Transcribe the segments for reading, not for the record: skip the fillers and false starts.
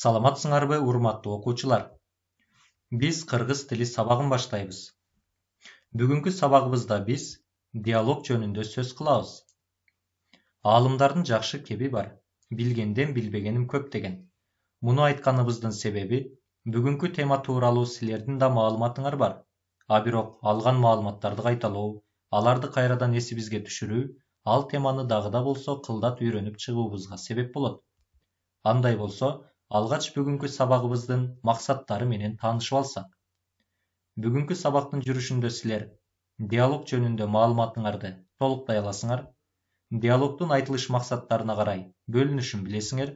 Саламатсыңарбы, урматтуу окуучулар? Биз кыргыз тили сабагын баштайбыз. Бүгүнкү сабагыбызда биз диалог жөнүндө сөз кылабыз. Аалымдардын жакшы кеби бар. Билгенден билбегеним көп деген. Муну айтканыбыздын себеби бүгүнкү тема тууралуу силердин да маалыматыңар бар. А бирок алган маалыматтарды кайталоо, аларды кайрадан эсибизге түшүрүү, ал теманы дагы да болсо кылдат үйрөнүп чыгуубузга себеп болот. Андай болсо, алгач бүгүнкү сабагыбыздын максаттары менен таанышып алсак. Бүгүнкү сабактын жүрүшүндө силер диалог жөнүндө маалыматыңарды толуктай аласыңар. Диалогдун айтылыш максаттарына карай бөлүнүшүн билесиңер.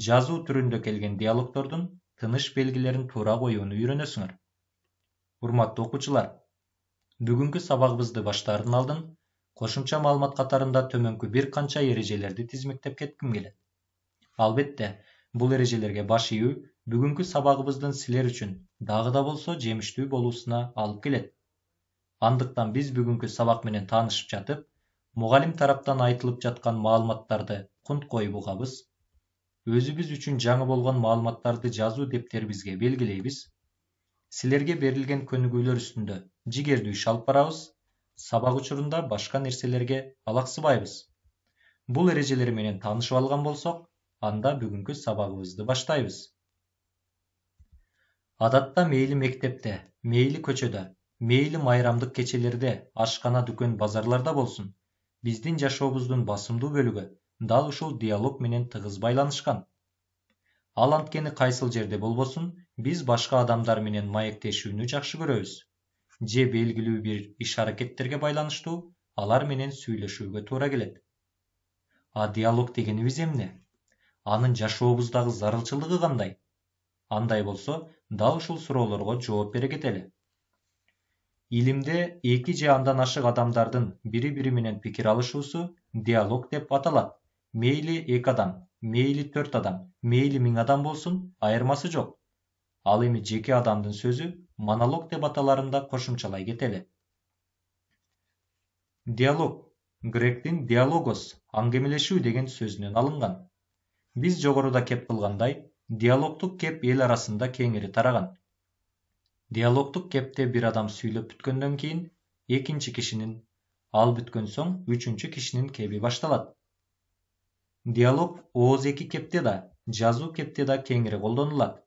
Жазуу түрүндө келген диалогдордун тыныш белгилерин туура коюуну үйрөнөсүңөр. Урматтуу окуучулар, бүгүнкү сабагыбызды баштаардан алдын кошумча маалымат катарында төмөнкү бир канча эрежелерди тизмектеп кетким келет. Албетте, бул эрежелерге баш ийүү бүгүнкү сабагыбыздын силер үчүн дагы да болсо жемиштүү болуусуна алып келет. Андыктан биз бүгүнкү сабак менен таанышып жатып, мугалим тараптан айтылып жаткан маалыматтарды кунт коюп угабыз. Өзүбүз үчүн жаңы болгон маалыматтарды жазуу дептерибизге белгилейбиз. Силерге берилген көнүгүүлөр үстүндө жигердүү иш алып барабыз. Сабак учурунда башка нерселерге алаксыбайбыз. Бул эрежелер менен таанышып алган болсок, анда бүгүнкү сабагыбызды баштайбыз. Адатта мейли мектепте, мейли көчөдө, мейли майрамдык кечелерде, ашкана, дүкөн, базарларда болсун, биздин жашообуздун басымдуу бөлүгү дал ушул диалог менен тыгыз байланышкан. Ал анткени кайсыл жерде болбосун, биз башка адамдар менен маектешүүнү жакшы көрөбүз. Же белгилүү бир иш-аракеттерге байланыштуу алар менен сүйлөшүүгө туура келет. А диалог дегенибиз эмне? Анын жашообуздагы зарылчылыгы кандай? Андай болсо, дал ушул суроолорго жооп бере кетели. Илимде эки же андан ашык адамдардын бири-бири менен пикир алышуусу диалог деп аталат. Мейли эки адам, мейли 4 адам, мейли 1000 адам болсун, айырмасы жок. Ал эми жеке адамдын сөзү монолог деп аталарында кошумчалай кетели. Диалог гректин диалогос, аңгемелешүү деген сөзүнөн алынган. Биз жогоруда кеп кылгандай, диалогдук кеп эл арасында кеңири тараган. Диалогдук кепте бир адам сүйлөп бүткөндөн кийин экинчи кишинин, ал бүткөн соң үчүнчү кишинин кеби башталат. Диалог ооз-эки кепте да, жазуу кепте да кеңири колдонулат.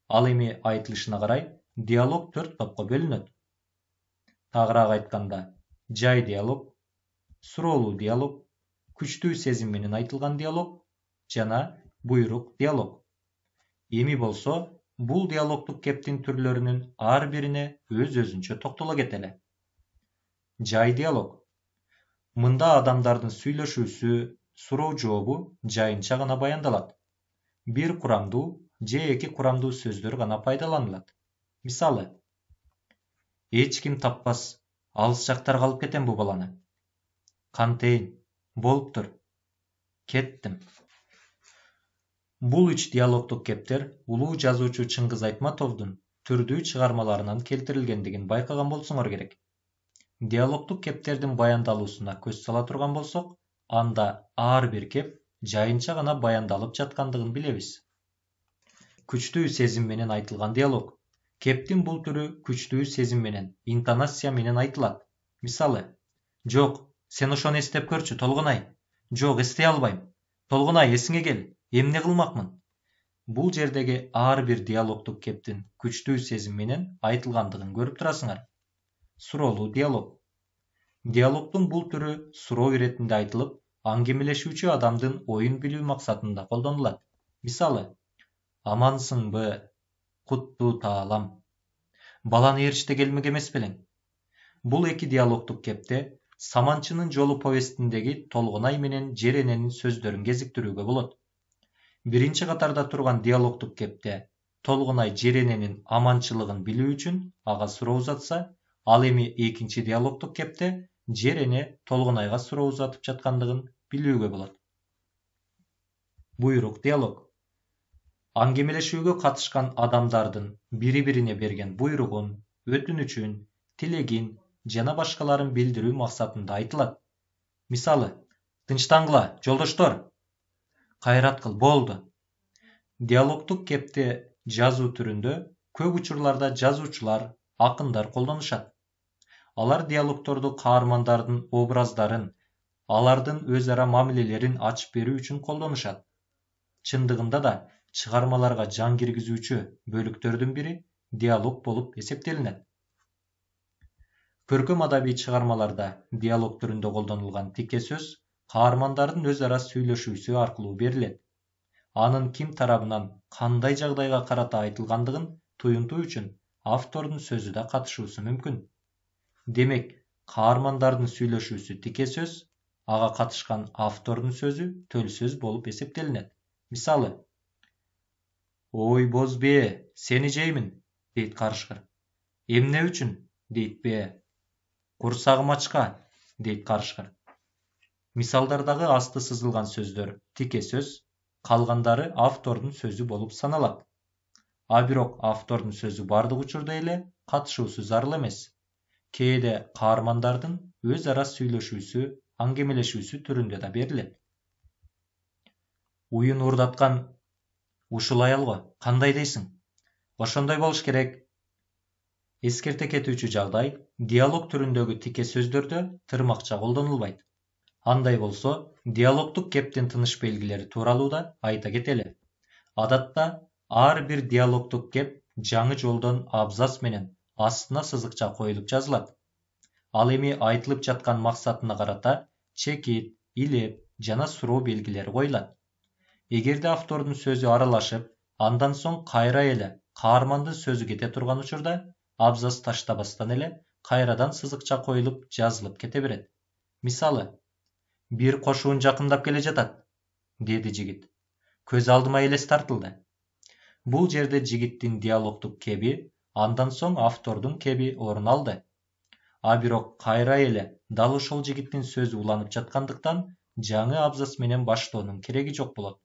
Ал эми айтылышына карай диалог 4 топко бөлүнөт. Тагыраак айтканда, жай диалог, суроолуу диалог, күчтүү сезим менен айтылган диалог жана буйрук диалог. Эми болсо, бул диалогдук кептин түрлөрүнүн ар бирине өз-өзүнчө токтоло кетели. Жай диалог. Мында адамдардын сүйлөшүүсү, суроо жообу жайынча гана баяндалат. Бир курамдуу же эки курамдуу сөздөр гана пайдаланылат. Мисалы, эч ким таппас, алыс жактарга алып кетем бу баланы. Кантейин, болуптур, кеттим. Бул үч диалогдук кептер улуу жазуучу Чыңгыз Айтматовдун түрдүү чыгармаларынан келтирилгендигин байкаган болсоңор керек. Диалогдук кептердин баяндалуусуна көз сала турган болсок, анда ар бир кеп жайынча гана баяндалып жаткандыгын билебиз. Күчтүү сезим менен айтылган диалог. Кептин бул түрү күчтүү сезим менен, интонация менен айтылат. Мисалы, жок, сен ошону эстеп көрчү, Толгонай. Жок, эстей албайм. Толгонай, эсиңе кел, эмне кылмакмын? Бул жердеги ар бир диалогдук кептин күчтүү сезим менен айтылгандыгын көрүп турасыңар. Суроолуу диалог. Диалогдун бул түрү суроо иретинде айтылып, аңгемелешүүчү адамдын оюн билүү максатында колдонулат. Мисалы, амансыңбы, куттуу таалам. Баланы ээрчите келмек эмес белең. Бул эки диалогдук кепте Саманчынын жолу повестиндеги Толгонай менен Жерененин сөздөрүн кезиктирүүгө болот. Биринчи катарда турган диалогдук кепте Толгонай Жерененин аманчылыгын билүү үчүн ага суроо узатса, ал эми экинчи диалогдук кепте Жерене Толгонайга суроо узатып жаткандыгын билүүгө болот. Буйрук диалог. Аңгемелешүүгө катышкан адамдардын бири-бирине берген буйругун, өтүнүчүн, тилегин жана башкаларын билдирүү максатында айтылат. Мисалы, тынчтангыла, жолдоштор. Кайрат кыл, болду. Диалогтук кепти жазуу түрүндө көп учурларда жазуучулар, акындар колдонушат. Алар диалогторду каармандардын образдарын, алардын өз ара мамилелерин ачып берүү үчүн колдонушат. Чындыгында да чыгармаларга жан киргизүүчү бөлүктөрдүн бири диалог болуп эсептелинет. Көркөм адабий чыгармаларда диалог түрүндө колдонулган тике сөз каармандардын өз ара сүйлөшүүсү аркылуу берилет. Анын ким тарабынан кандай жагдайга карата айтылгандыгын туюнтуу үчүн автордун сөзү да катышуусу мүмкүн. Демек, каармандардын сүйлөшүүсү тике сөз, ага катышкан автордун сөзү төл сөз болуп эсептелинет. Мисалы: «Ой боз бие, сени жеймин», дейт карышкыр. «Эмне үчүн?» дейт бие. «Курсагым ачка», дейт карышкыр. Мисалдардагы асты сызылган сөздөр тике сөз, калгандары автордун сөзү болуп саналат. А бирок автордун сөзү бардык учурда эле катышуусу зарыл эмес. Кээде каармандардын өз ара сүйлөшүүсү, аңгемелешүүсү түрүндө да берилет. Уюн уурдаткан ушул аял го, кандай дейсиң? Ошондой болуш керек. Эскерте кетүүчү жагдай, диалог түрүндөгү тике сөздөрдө тырмакча колдонулбайт. Андай болсо, диалогтук кептин тыныш белгилери тууралуу да айта кетели. Адатта ар бир диалогтук кеп жаңы жолдон абзац менен астына сызыкча коюлуп жазылат. Ал эми айтылып жаткан максатына карата чекит, илеп жана суроо белгилери коюлат. Эгерде автордун сөзү аралашып, андан соң кайра эле каармандын сөзү кете турган учурда, абзац таштабастан эле кайрадан сызыкча коюлуп жазылып кете берет. Мисалы: «Бир кошуун жакындап келе жатат», деди жигит. «Көз алдыма элес тартылды». Бул жерде жигиттин диалогтук кеби, андан соң автордун кеби орун алды. А бирок кайра эле дал ошол жигиттин сөзү уланып жаткандыктан жаңы абзац менен баштоонун кереги жок болот.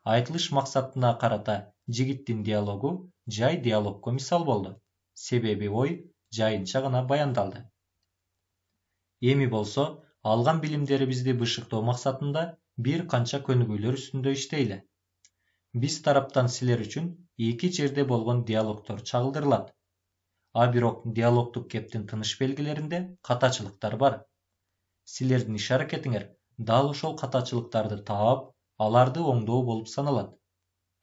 Айтылыш максатына карата жигиттин диалогу жай диалогко мисал болду. Себеби ой жайынча гана баяндалды. Эми болсо, алган билимдерибизди бышыктоо максатында бир канча көнүгүүлөр үстүндө иштейли. Биз тараптан силер үчүн 2 жерде болгон диалогтор чагылдырылат. А бирок диалогтук кептин тыныш белгилеринде катачылыктар бар. Силердин иш аракетиңер дал ошол катачылыктарды таап, аларды оңдоо болуп саналат.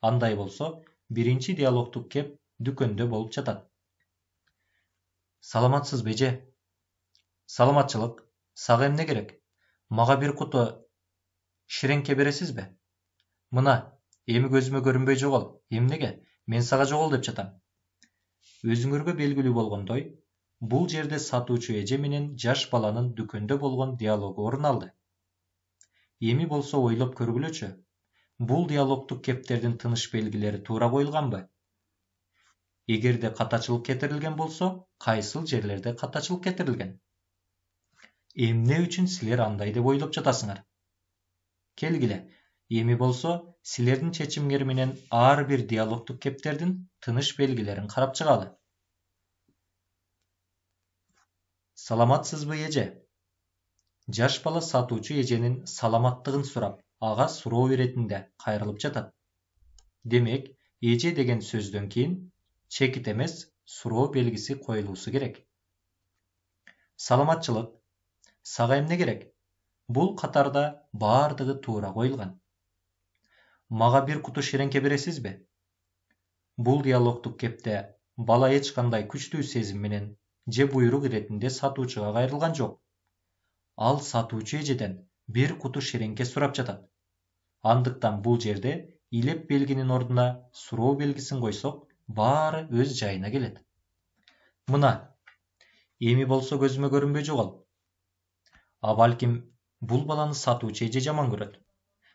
Андай болсо, биринчи диалогтук кеп дүкөндө болуп жатат. Саламатсызбы эже? Саламатчылык. Сага эмне керек? Мага бир куту ширеңке бересизби? Мына, эми көзүмө көрүнбөй жогол. Эмнеге? Мен сага жогол деп жатам. Өзүңөргө белгилүү болгондой, бул жерде сатуучу эже менен жаш баланын дүкөндө болгон диалогу орун алды. Эми болсо ойлоп көргүлөчү. Бул диалогтук кептердин тыныш белгилери туура коюлганбы? Эгерде катачылык кетирилген болсо, кайсыл жерлерде катачылык кетирилген? Эмне үчүн силер андай деп ойлоп жатасыңар? Келгиле, эми болсо силердин чечимиңер менен ар бир диалогтук кептердин тыныш белгилерин карап чыгалы. Саламатсызбы эже? Жаш бала сатуучу эженин саламаттыгын сурап, ага суроо иретинде кайрылып жатат. Демек, эже деген сөздөн кийин чекит эмес, суроо белгиси коюлуусу керек. Саламатчылык. Сага эмне керек? Бул катарда бардыгы туура коюлган. Мага бир куту ширеңке бересизби? Бул диалогтук кепте бала эч кандай күчтүү сезим менен же буйрук иретинде сатуучуга кайрылган жок. Ал сатуучу эжеден бир куту ширеңке сурап жатат. Андыктан бул жерде илеп белгинин ордуна суроо белгисин койсок, баары өз жайына келет. Мына, эми болсо көзүмө көрүнбөй жогол. А балким бул баланы сатуучу эже жаман көрөт.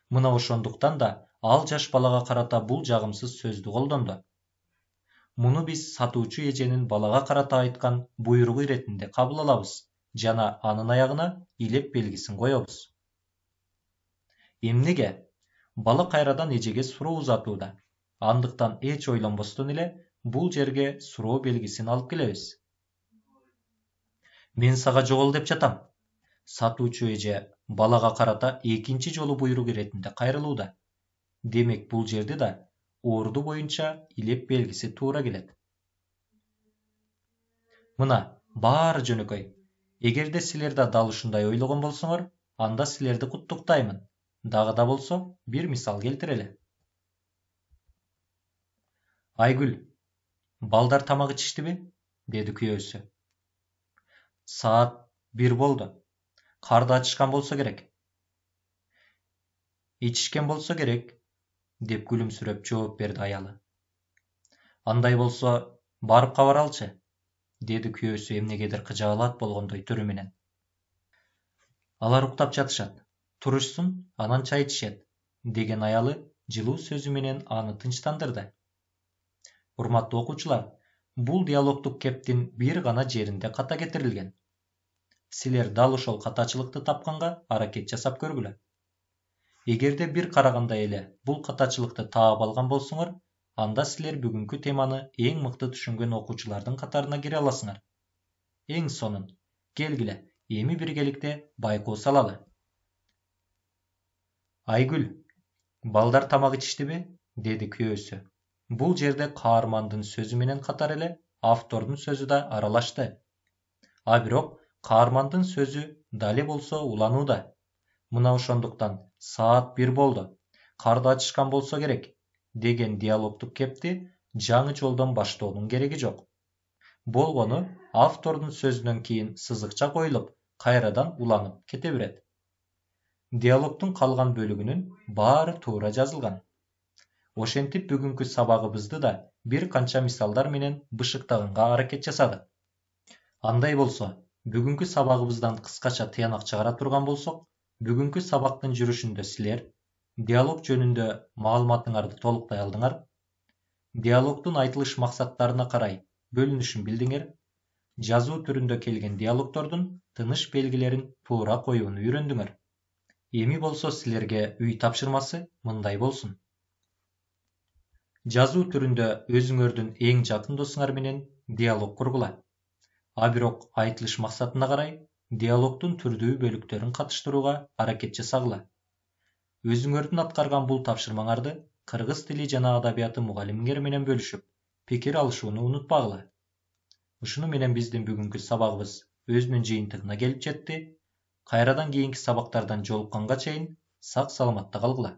Мына ошондуктан да ал жаш балага карата бул жагымсыз сөздү колдонду. Муну биз сатуучу эженин балага карата айткан буйругу иретинде кабыл алабыз жана анын аягына илеп белгисин коебуз. Эмнеге? Бала кайрадан эжеге суроо узатууда. Андыктан эч ойлонбостон эле бул жерге суроо белгисин алып келебиз. Мен сага жогол деп жатам. Сатуучу эже балага карата экинчи жолу буйрук иретинде кайрылууда. Демек, бул жерде да орду боюнча илеп белгиси туура келет. Мына баары жөнөкөй. Эгерде силер да дал ушундай ойлогон болсоңор, анда силерди куттуктаймын. Дагы да болсо бир мисал келтирели. Айгүл, балдар тамак ичиштиби? Деди күйөөсү. Саат 1 болду. Карды ачышкан болсо керек. Ичишкен болсо керек, деп күлүмсүрөп жооп берди аялы. Андай болсо, барып кабар алчы, деди күйөөсү эмнегедир кыжаалат болгондой түрү менен. Алар уктап жатышат. Турушсун, анан чай ичишет, деген аялы жылуу сөзү менен аны тынчтандырды. Урматтуу окуучулар, бул диалогдук кептин бир гана жеринде ката кетирилген. Силер дал ошол катачылыкты тапканга аракет жасап көргүлө. Эгерде бир караганда эле бул катачылыкты таап алган болсоңор, анда силер бүгүнкү теманы эң мыкты түшүнгөн окуучулардын катарына кире аласыңар. Эң сонун, келгиле, эми биргеликте байкоо салалы. Айгүл, балдар тамак ичиштиби? Деди күйөөсү. Бул жерде каармандын сөзү менен катар эле автордун сөзү да аралашты. А бирок каармандын сөзү дале болсо уланууда. Мына ошондуктан саат 1 болду. Карды ачышкан болсо керек, деген диалогдук кепти жаңы жолдон баштоонун кереги жок. Болгону автордун сөзүнөн кийин сызыкча коюлуп, кайрадан уланып кете берет. Диалогдун калган бөлүгүнүн баары туура жазылган. Ошентип бүгүнкү сабагыбызды да бир канча мисалдар менен бышыктаганга аракет жасадык. Андай болсо, бүгүнкү сабагыбыздан кыскача тыянак чыгара турган болсок, бүгүнкү сабактын жүрүшүндө силер диалог жөнүндө маалыматыңарды толуктай алдыңар, диалогдун айтылыш максаттарына карай бөлүнүшүн билдиңер, жазуу түрүндө келген диалогдордун тыныш белгилерин туура коюуну үйрөндүңөр. Эми болсо силерге үй тапшырмасы мындай болсун. Жазуу түрүндө өзүңөрдүн эң жакын досуңар менен диалог кургула. А бирок айтылыш максатына карай диалогдун түрдүү бөлүктөрүн катыштырууга аракет жасагыла. Өзүңөрдүн аткарган бул тапшырмаңарды кыргыз тили жана адабияты мугалимиңер менен бөлүшүп, пикир алышууну унутпагыла. Ушуну менен биздин бүгүнкү сабагыбыз өзүнүн жыйынтыгына келип жетти. Кайрадан кийинки сабактардан жолукканга чейин сак саламатта калгыла.